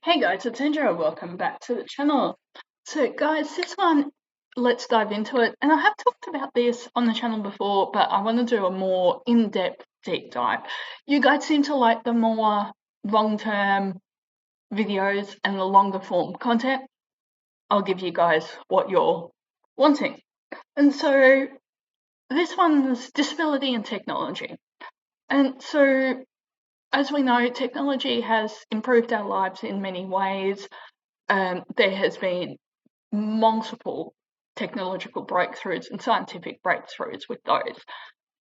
Hey guys, it's Andrea. Welcome back to the channel. So guys, this one, let's dive into it. And I have talked about this on the channel before, but I want to do a more in-depth deep dive. You guys seem to like the more long-term videos and the longer form content. I'll give you guys what you're wanting. And so this one's disability and technology. And so as we know, technology has improved our lives in many ways. There has been multiple technological breakthroughs and scientific breakthroughs with those.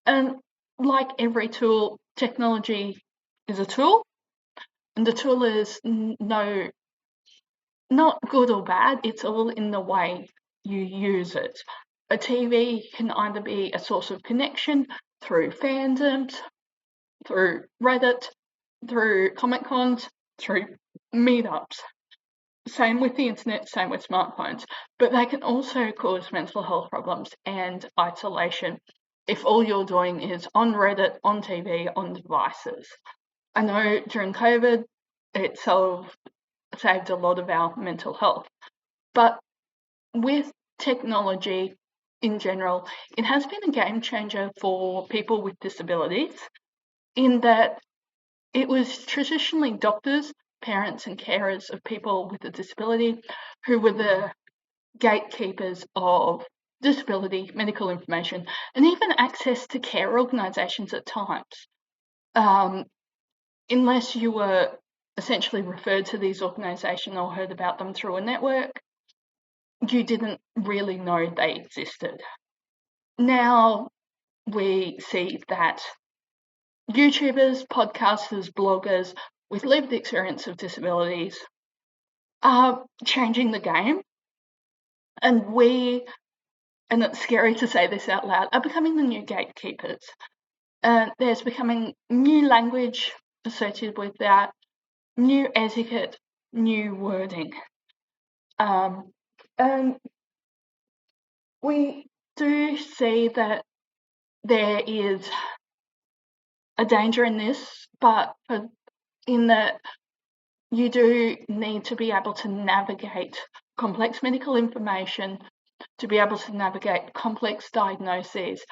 And like every tool, technology is a tool, and the tool is not good or bad, it's all in the way you use it. A TV can either be a source of connection through fandoms, through Reddit, through Comic Cons, through meetups. Same with the internet, same with smartphones, but they can also cause mental health problems and isolation if all you're doing is on Reddit, on TV, on devices. I know during COVID, it saved a lot of our mental health, but with technology in general, it has been a game changer for people with disabilities in that it was traditionally doctors, parents, and carers of people with a disability who were the gatekeepers of disability, medical information, and even access to care organisations at times. Unless you were essentially referred to these organisations or heard about them through a network, you didn't really know they existed. Now we see that YouTubers, podcasters, bloggers with lived experience of disabilities are changing the game. And and it's scary to say this out loud, are becoming the new gatekeepers. There's becoming new language associated with that, new etiquette, new wording. And we do see that there is a danger in this, but in that you do need to be able to navigate complex medical information, to be able to navigate complex diagnoses,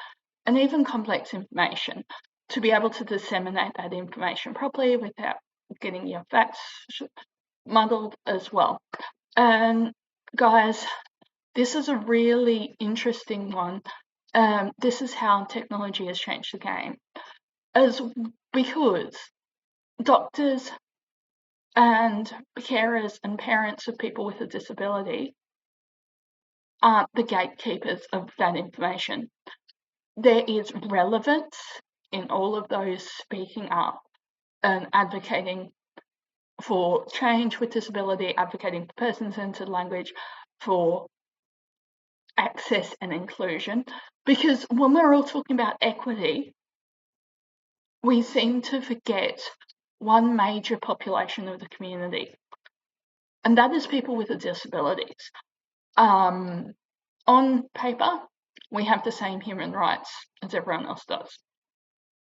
and even complex information, to be able to disseminate that information properly without getting your facts muddled as well. And guys, this is a really interesting one. This is how technology has changed the game, because doctors and carers and parents of people with a disability aren't the gatekeepers of that information. There is relevance in all of those speaking up and advocating for change with disability, advocating for person-centered language, for access and inclusion. Because when we're all talking about equity, we seem to forget one major population of the community, and that is people with disabilities. On paper, we have the same human rights as everyone else does.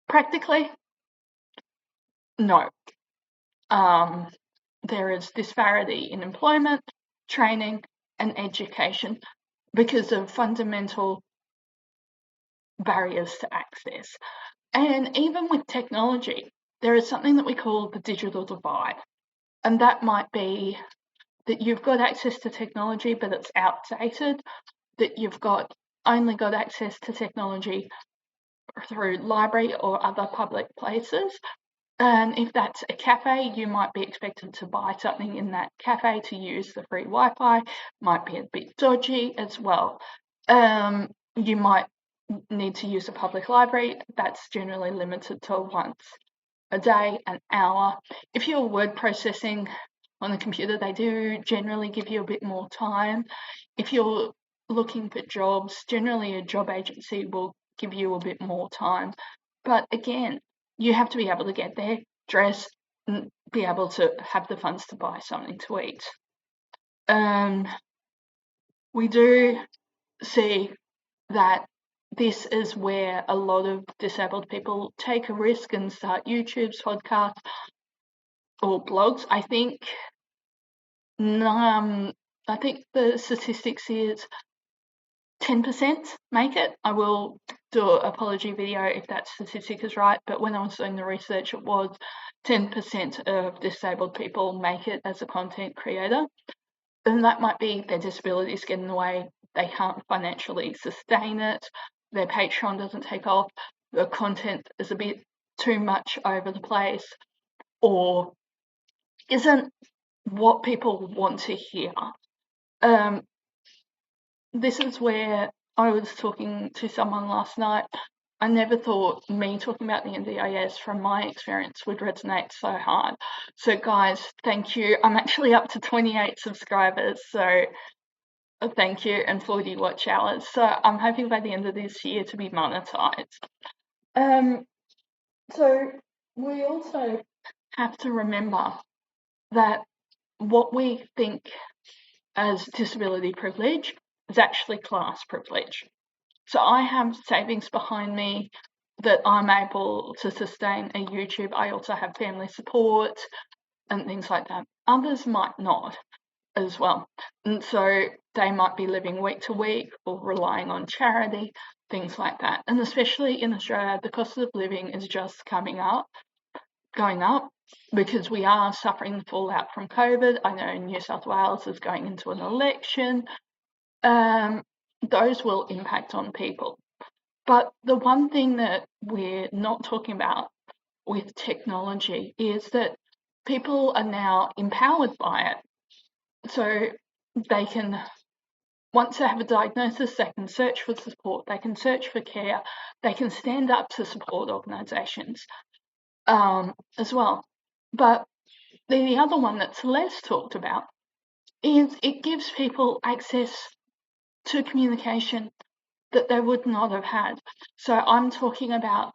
Practically, no. There is disparity in employment, training, and education because of fundamental barriers to access. And even with technology, there is something that we call the digital divide. And that might be that you've got access to technology, but it's outdated, that you've only got access to technology through library or other public places. And if that's a cafe, you might be expected to buy something in that cafe to use the free Wi-Fi, might be a bit dodgy as well. You might need to use a public library. That's generally limited to once a day, an hour. If you're word processing on the computer, they do generally give you a bit more time. If you're looking for jobs, generally a job agency will give you a bit more time. But again, you have to be able to get there, dress, and be able to have the funds to buy something to eat. We do see that this is where a lot of disabled people take a risk and start YouTube's podcasts or blogs. I think I think the statistics is 10% make it. I will do an apology video if that statistic is right, but when I was doing the research, it was 10% of disabled people make it as a content creator. And that might be their disabilities get in the way, they can't financially sustain it, their Patreon doesn't take off, the content is a bit too much over the place, or isn't what people want to hear. This is where I was talking to someone last night. I never thought me talking about the NDIS from my experience would resonate so hard. So guys, thank you. I'm actually up to 28 subscribers, so thank you, and 40 watch hours. So I'm hoping by the end of this year to be monetized. So we also have to remember that what we think as disability privilege is actually class privilege. So I have savings behind me that I'm able to sustain a YouTube. I also have family support and things like that. Others might not as well. And so they might be living week to week or relying on charity, things like that. And especially in Australia, the cost of living is just going up, because we are suffering the fallout from COVID. I know New South Wales is going into an election. Those will impact on people. But the one thing that we're not talking about with technology is that people are now empowered by it. So they can, once they have a diagnosis, they can search for support, they can search for care, they can stand up to support organisations as well. But the other one that's less talked about is it gives people access to communication that they would not have had. So I'm talking about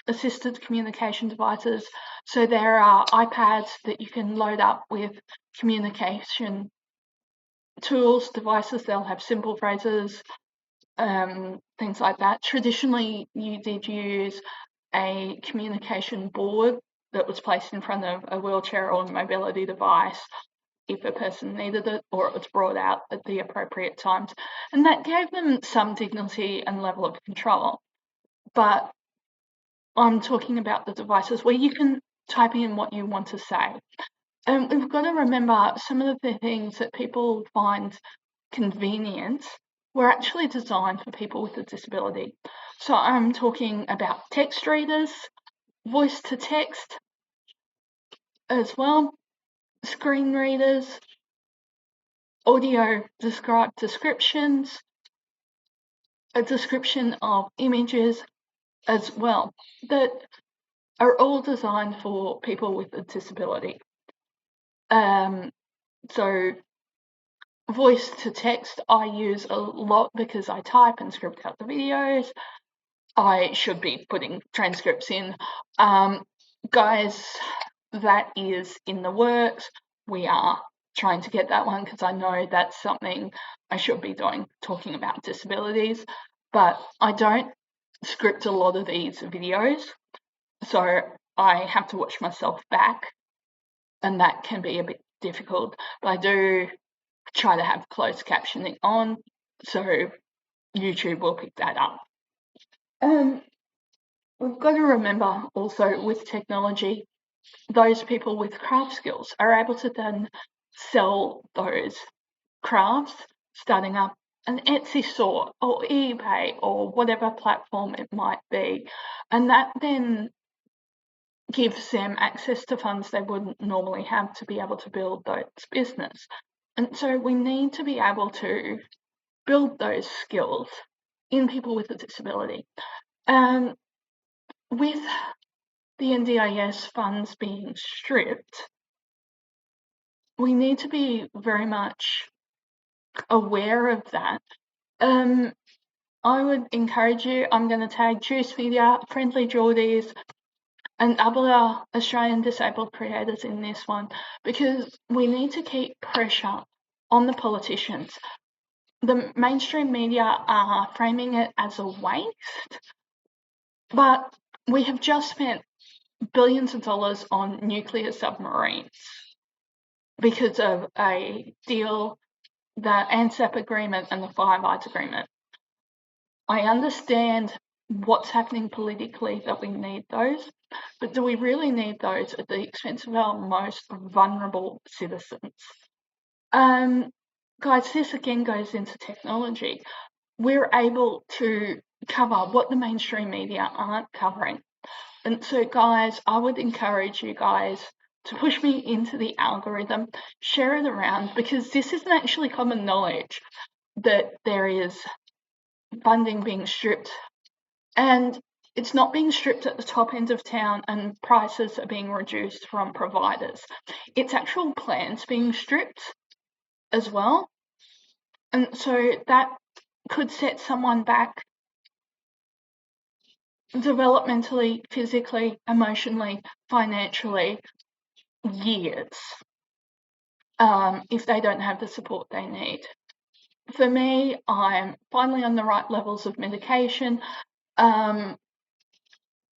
assisted communication devices. So there are iPads that you can load up with communication tools, devices. They'll have simple phrases, things like that. Traditionally, you did use a communication board that was placed in front of a wheelchair or a mobility device if a person needed it, or it was brought out at the appropriate times. And that gave them some dignity and level of control. But I'm talking about the devices where you can type in what you want to say. And we've got to remember some of the things that people find convenient were actually designed for people with a disability. So I'm talking about text readers, voice to text as well, screen readers, audio descriptions, a description of images as well, that are all designed for people with a disability. So voice to text I use a lot because I type and script out the videos. I should be putting transcripts in. Guys, that is in the works. We are trying to get that one because I know that's something I should be doing, talking about disabilities, but I don't script a lot of these videos, so I have to watch myself back, and that can be a bit difficult, but I do try to have closed captioning on, so YouTube will pick that up. We've got to remember also with technology, those people with craft skills are able to then sell those crafts, starting up an Etsy store or eBay or whatever platform it might be. And that then gives them access to funds they wouldn't normally have to be able to build those business. And so we need to be able to build those skills in people with a disability. With the NDIS funds being stripped, we need to be very much aware of that. I would encourage you, I'm going to tag Juice Media, Friendly Geordies, and other Australian disabled creators in this one, because we need to keep pressure on the politicians. The mainstream media are framing it as a waste, but we have just spent billions of dollars on nuclear submarines. because of a deal, the ANZAP agreement and the Five Eyes agreement. I understand what's happening politically, that we need those, but do we really need those at the expense of our most vulnerable citizens? Guys, this again goes into technology. We're able to cover what the mainstream media aren't covering. And so, guys, I would encourage you guys to push me into the algorithm, share it around, because this isn't actually common knowledge that there is funding being stripped. And it's not being stripped at the top end of town and prices are being reduced from providers. It's actual plans being stripped as well. And so that could set someone back developmentally, physically, emotionally, financially, years, if they don't have the support they need. For me, I'm finally on the right levels of medication. I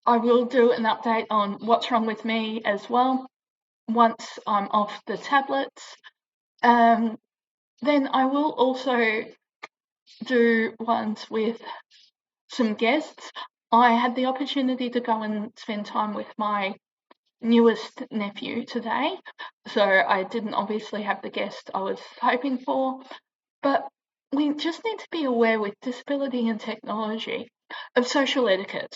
will do an update on what's wrong with me as well once I'm off the tablets. Then I will also do ones with some guests. I had the opportunity to go and spend time with my newest nephew today, so I didn't obviously have the guest I was hoping for, but we just need to be aware with disability and technology of social etiquette.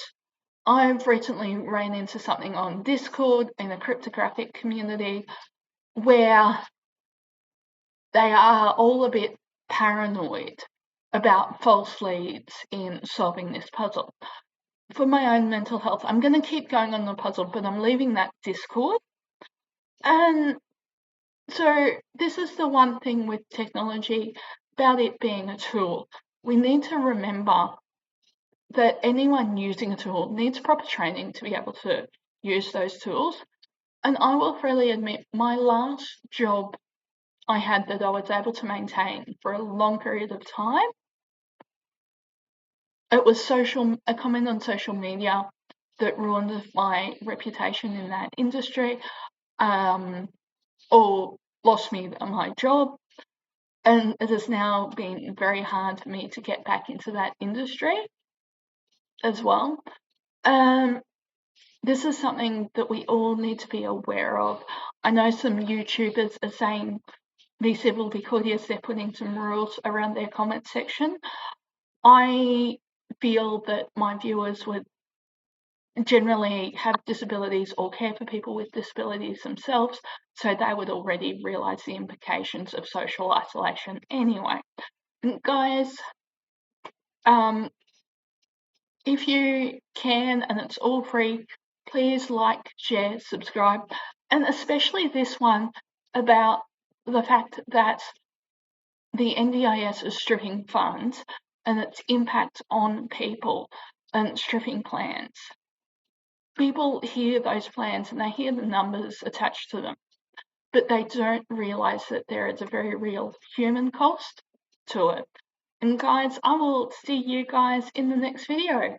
I've recently ran into something on Discord in a cryptographic community where they are all a bit paranoid about false leads in solving this puzzle. For my own mental health, I'm going to keep going on the puzzle, but I'm leaving that Discord. And so this is the one thing with technology about it being a tool. We need to remember that anyone using a tool needs proper training to be able to use those tools. And I will freely admit, my last job I had that I was able to maintain for a long period of time, it was a comment on social media that ruined my reputation in that industry, or lost me my job. And it has now been very hard for me to get back into that industry as well. This is something that we all need to be aware of. I know some YouTubers are saying be civil, be courteous, they're putting some rules around their comment section. I feel that my viewers would generally have disabilities or care for people with disabilities themselves, so they would already realise the implications of social isolation anyway. And guys, if you can, and it's all free, please like, share, subscribe, and especially this one about the fact that the NDIS is stripping funds and its impact on people and stripping plans. People hear those plans and they hear the numbers attached to them, but they don't realise that there is a very real human cost to it. And guys, I will see you guys in the next video.